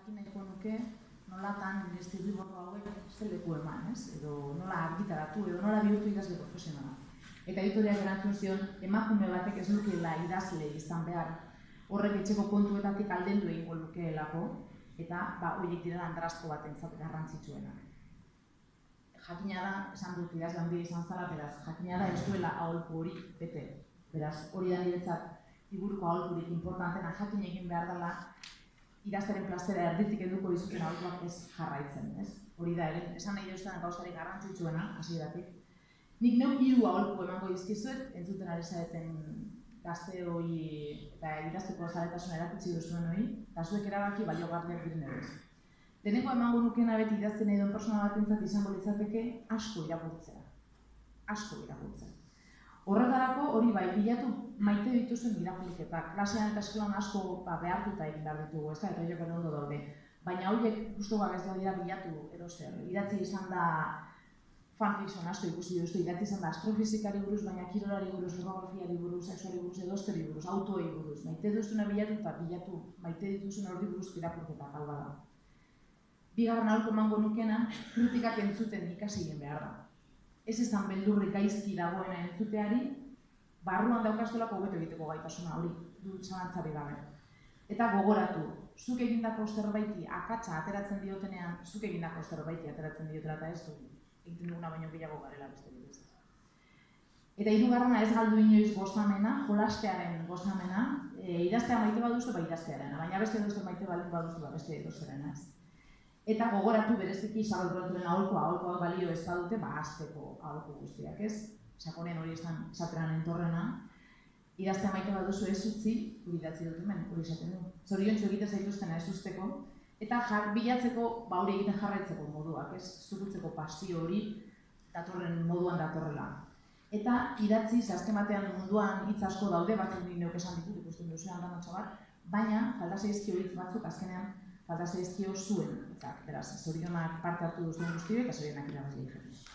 jakin nahiko nuke nolatan nire zirriborro hauek zer leku eman, edo nola argitaratu, edo nola bihurtu idazle profesionala. Eta editoriak erantzun zion, emakume batek ez lukeela idazle izan behar, horrek etxeko kontuetatik aldendu egingo lukeelako, eta horiek dira andrazko batentzat garrantzitsuenak. Jakina da, esan dut idazle handia izan zara, beraz, jakina da ez duela aholku hori bete. Beraz, hori da niretzat liburuko aholkurik importantena jakin egin behar dela idazteren plazera erditik eduko dizuten aholkuak ez jarraitzen, Hori da ere, esan nahi duzten gauzarik garrantzitsuena, hasieratik. Nik neuk 3 aholku emango dizkizuet, entzuten ari zareten gazte hori eta idazteko zaletasuna erakutsi duzuen hori, eta zuek erabaki baliogarriak diren ere. Lehenengo emango nukena beti idazten nahi duen pertsona batentzat izango litzateke asko irakurtzea. Asko irakurtzea. Horretarako hori bai, bilatu maite dituzuen irakurketak. Klasean eta eskolan asko behartuta egin behar ditugu, eta horiek ere ondo daude. Baina horiek guztuak ez dira bilatu edo zer. Idatzi izan da fanfiction asko ikusi duzu, idatzi izan da astrofizikari buruz, baina kirolari buruz, geografiari buruz, sexuari buruz, edozteri buruz, autoei buruz. Maite duzuna bilatu eta bilatu maite dituzuen hori buruz irakurketak hau da. Bigarren aholku emango nukena, kritikak entzuten ikasi egin behar da. Ez izan beldurrik gaizki dagoena entzuteari, barruan daukaztelako hobeto egiteko gaitasuna hori, dut zalantzari gabe. Eta gogoratu, zuk egindako zerbaiti akatsa ateratzen diotenean, zuk egindako zerbaiti ateratzen diotela eta ez du, egiten duguna baino gehiago garela beste bidez. Eta hirugarrena ez galdu inoiz gozamena, jolastearen gozamena, idaztea maite baduzu, idaztearena, baina beste edozer maite baldin baduzu, beste edozerena ez. Eta gogoratu bereziki zabalkuraturen aholkoa balio ez badute, hasteko aholku guztiak ez. Sakonean hori esateran entorrena. Idaztea maite baduzu ez utzi, hori idatzi dut hemen, hori esaten du. Zoriontsu egiten zaituztena ez usteko, eta bilatzeko hori egiten jarraitzeko moduak ez, zurutzeko pasio hori datorren moduan datorrela. Eta idatzi, azken batean munduan hitz asko daude, batzuk nik neuk esan ditut ikusten duzuean danotxa bat, baina falta zaizkio hitz batzuk azkenean falta zaizkio zuen hitzak. Beraz, zorionak parte hartu duzuen guztiek, eta zorionak irabazle egiten.